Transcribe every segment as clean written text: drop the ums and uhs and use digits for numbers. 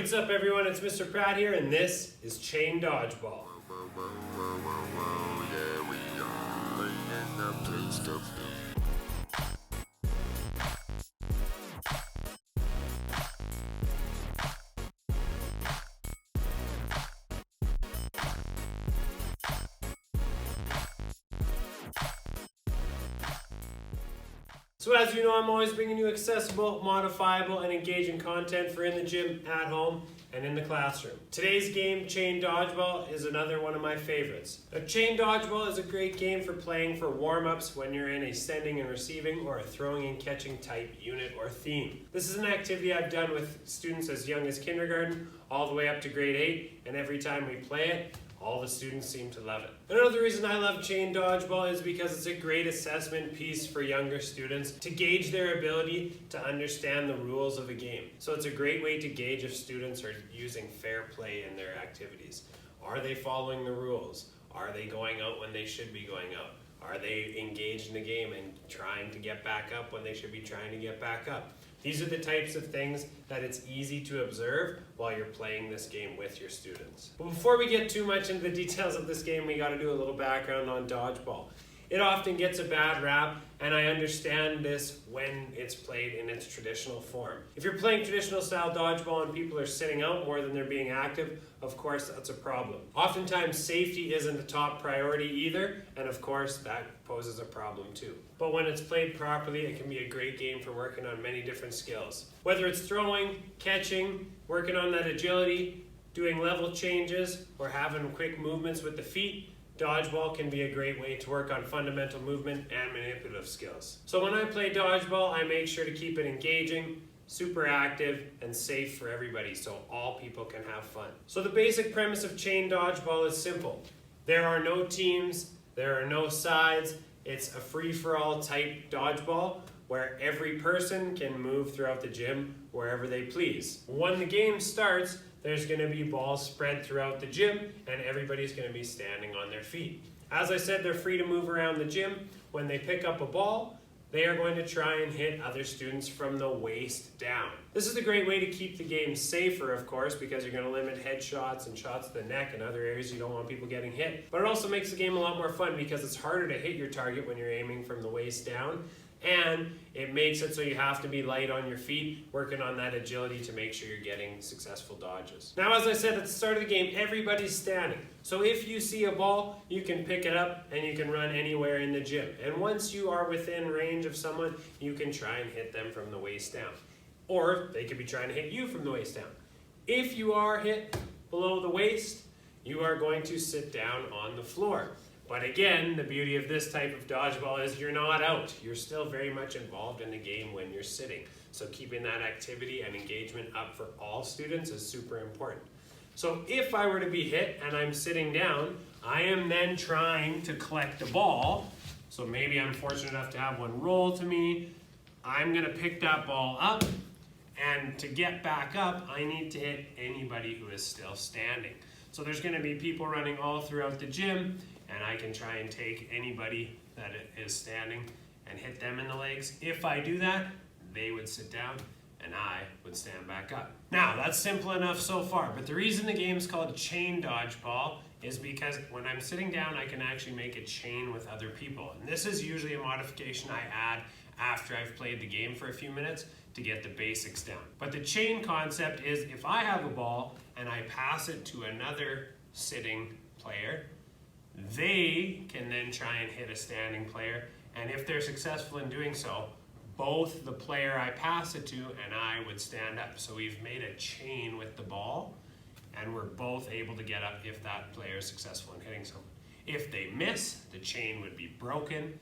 What's up everyone, it's Mr. Pratt here and this is Chain Dodgeball. So as you know, I'm always bringing you accessible, modifiable, and engaging content for in the gym, at home, and in the classroom. Today's game, Chain Dodgeball, is another one of my favorites. Now, Chain Dodgeball is a great game for playing for warm-ups when you're in a sending and receiving or a throwing and catching type unit or theme. This is an activity I've done with students as young as kindergarten, all the way up to grade 8, and every time we play it, all the students seem to love it. Another reason I love Chain Dodgeball is because it's a great assessment piece for younger students to gauge their ability to understand the rules of a game. So it's a great way to gauge if students are using fair play in their activities. Are they following the rules? Are they going out when they should be going out? Are they engaged in the game and trying to get back up when they should be trying to get back up? These are the types of things that it's easy to observe while you're playing this game with your students. But before we get too much into the details of this game, we got to do a little background on dodgeball. It often gets a bad rap, and I understand this when it's played in its traditional form. If you're playing traditional style dodgeball and people are sitting out more than they're being active, of course that's a problem. Oftentimes safety isn't a top priority either, and of course that poses a problem too. But when it's played properly, it can be a great game for working on many different skills. Whether it's throwing, catching, working on that agility, doing level changes, or having quick movements with the feet, dodgeball can be a great way to work on fundamental movement and manipulative skills. So when I play dodgeball, I make sure to keep it engaging, super active, and safe for everybody so all people can have fun. So the basic premise of Chain Dodgeball is simple. There are no teams, there are no sides, it's a free-for-all type dodgeball where every person can move throughout the gym wherever they please. When the game starts, there's going to be balls spread throughout the gym and everybody's going to be standing on their feet. As I said, they're free to move around the gym. When they pick up a ball, they are going to try and hit other students from the waist down. This is a great way to keep the game safer, of course, because you're going to limit headshots and shots to the neck and other areas you don't want people getting hit. But it also makes the game a lot more fun because it's harder to hit your target when you're aiming from the waist down. And it makes it so you have to be light on your feet, working on that agility to make sure you're getting successful dodges. Now, as I said at the start of the game, everybody's standing. So if you see a ball, you can pick it up and you can run anywhere in the gym. And once you are within range of someone, you can try and hit them from the waist down. Or they could be trying to hit you from the waist down. If you are hit below the waist, you are going to sit down on the floor. But again, the beauty of this type of dodgeball is you're not out. You're still very much involved in the game when you're sitting. So keeping that activity and engagement up for all students is super important. So if I were to be hit and I'm sitting down, I am then trying to collect the ball. So maybe I'm fortunate enough to have one roll to me. I'm going to pick that ball up, and to get back up, I need to hit anybody who is still standing. So there's going to be people running all throughout the gym, and I can try and take anybody that is standing and hit them in the legs. If I do that, they would sit down and I would stand back up. Now, that's simple enough so far, but the reason the game is called Chain Dodgeball is because when I'm sitting down, I can actually make a chain with other people. And this is usually a modification I add after I've played the game for a few minutes to get the basics down. But the chain concept is if I have a ball and I pass it to another sitting player, they can then try and hit a standing player, and if they're successful in doing so, both the player I pass it to and I would stand up. So we've made a chain with the ball, and we're both able to get up if that player is successful in hitting someone. If they miss, the chain would be broken,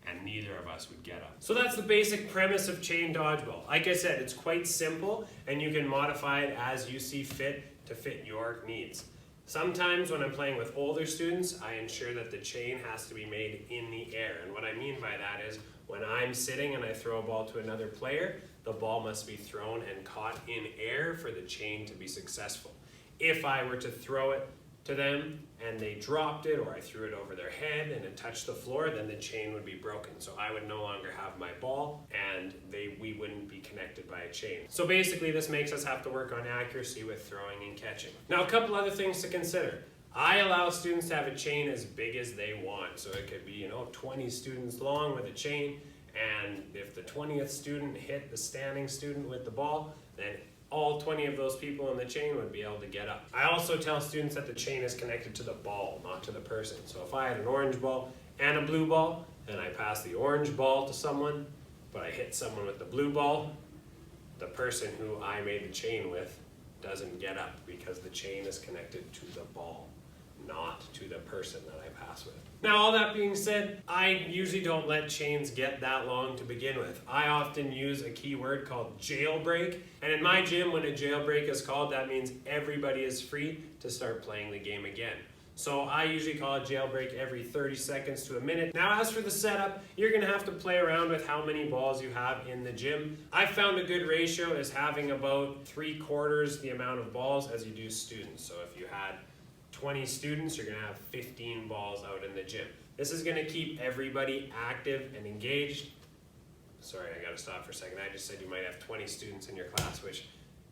and neither of us would get up. So that's the basic premise of Chain Dodgeball. Like I said, it's quite simple, and you can modify it as you see fit to fit your needs. Sometimes when I'm playing with older students, I ensure that the chain has to be made in the air. And what I mean by that is when I'm sitting and I throw a ball to another player, the ball must be thrown and caught in air for the chain to be successful. If I were to throw it to them and they dropped it, or I threw it over their head and it touched the floor, then the chain would be broken. So I would no longer have my ball and we wouldn't be connected by a chain. So basically this makes us have to work on accuracy with throwing and catching. Now a couple other things to consider. I allow students to have a chain as big as they want. So it could be 20 students long with a chain, and if the 20th student hit the standing student with the ball, then all 20 of those people in the chain would be able to get up. I also tell students that the chain is connected to the ball, not to the person. So if I had an orange ball and a blue ball, and I pass the orange ball to someone, but I hit someone with the blue ball, the person who I made the chain with doesn't get up because the chain is connected to the ball, not to the person that I pass with. Now, all that being said, I usually don't let chains get that long to begin with. I often use a key word called jailbreak, and in my gym, when a jailbreak is called, that means everybody is free to start playing the game again. So I usually call a jailbreak every 30 seconds to a minute. Now, as for the setup, you're gonna have to play around with how many balls you have in the gym. I found a good ratio is having about 3/4 the amount of balls as you do students. So if you had 20 students, you're gonna have 15 balls out in the gym. This is gonna keep everybody active and engaged. Sorry, I gotta stop for a second. I just said you might have 20 students in your class, which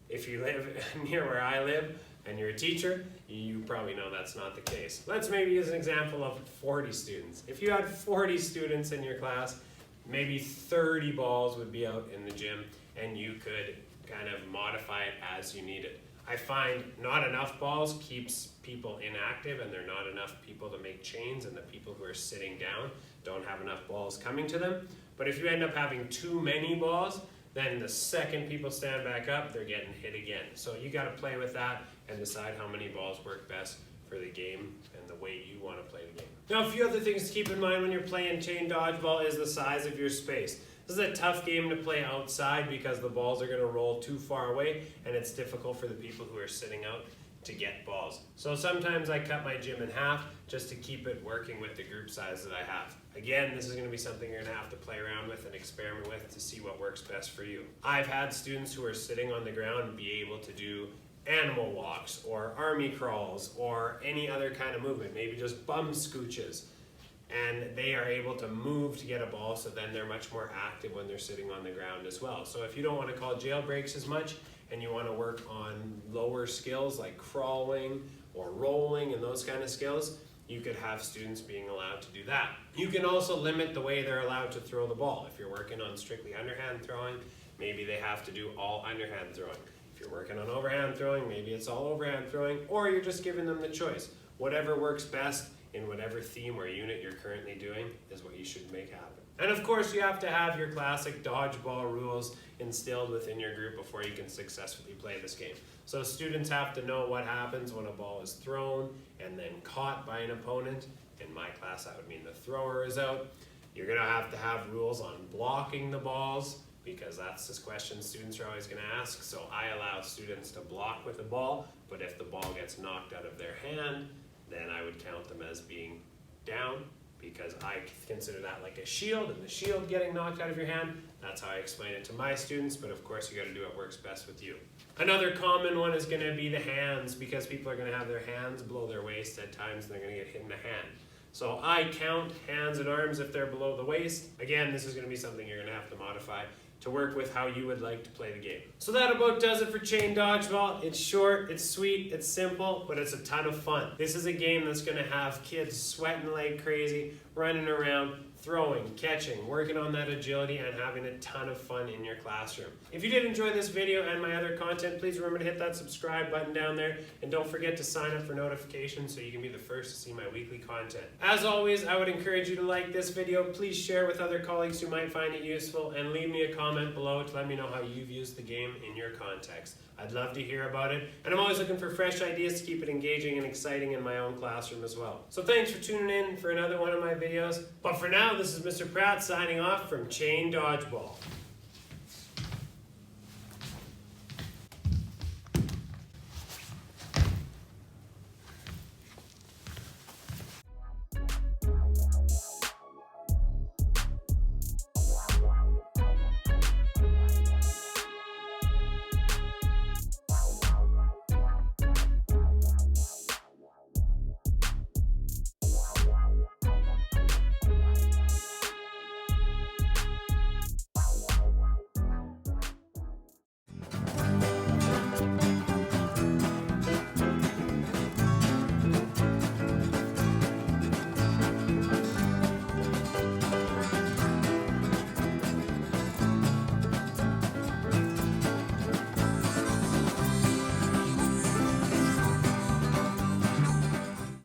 if you live near where I live and you're a teacher, you probably know that's not the case. Let's maybe use an example of 40 students. If you had 40 students in your class, maybe 30 balls would be out in the gym, and you could kind of modify it as you need it. I find not enough balls keeps people inactive, and there are not enough people to make chains, and the people who are sitting down don't have enough balls coming to them. But if you end up having too many balls, then the second people stand back up, they're getting hit again. So you gotta play with that and decide how many balls work best for the game and the way you wanna play the game. Now, a few other things to keep in mind when you're playing chain dodgeball is the size of your space. This is a tough game to play outside because the balls are going to roll too far away, and it's difficult for the people who are sitting out to get balls. So sometimes I cut my gym in half just to keep it working with the group size that I have. Again, this is going to be something you're going to have to play around with and experiment with to see what works best for you. I've had students who are sitting on the ground be able to do animal walks or army crawls or any other kind of movement, maybe just bum scooches. And they are able to move to get a ball, so then they're much more active when they're sitting on the ground as well. So if you don't want to call jailbreaks as much and you want to work on lower skills like crawling or rolling and those kind of skills, you could have students being allowed to do that. You can also limit the way they're allowed to throw the ball. If you're working on strictly underhand throwing, maybe they have to do all underhand throwing. If you're working on overhand throwing, maybe it's all overhand throwing, or you're just giving them the choice. Whatever works best in whatever theme or unit you're currently doing is what you should make happen. And of course, you have to have your classic dodgeball rules instilled within your group before you can successfully play this game. So students have to know what happens when a ball is thrown and then caught by an opponent. In my class, that would mean the thrower is out. You're gonna have to have rules on blocking the balls, because that's this question students are always gonna ask. So I allow students to block with the ball, but if the ball gets knocked out of their hand, then I would count them as being down, because I consider that like a shield, and the shield getting knocked out of your hand, that's how I explain it to my students, but of course you gotta do what works best with you. Another common one is gonna be the hands, because people are gonna have their hands below their waist at times and they're gonna get hit in the hand. So I count hands and arms if they're below the waist. Again, this is gonna be something you're gonna have to modify to work with how you would like to play the game. So that about does it for chain dodgeball. It's short, it's sweet, it's simple, but it's a ton of fun. This is a game that's gonna have kids sweating like crazy, running around, throwing, catching, working on that agility, and having a ton of fun in your classroom. If you did enjoy this video and my other content, please remember to hit that subscribe button down there, and don't forget to sign up for notifications so you can be the first to see my weekly content. As always, I would encourage you to like this video. Please share with other colleagues who might find it useful, and leave me a comment below to let me know how you've used the game in your context. I'd love to hear about it, and I'm always looking for fresh ideas to keep it engaging and exciting in my own classroom as well. So thanks for tuning in for another one of my videos. But for now, this is Mr. Pratt signing off from Chain Dodgeball.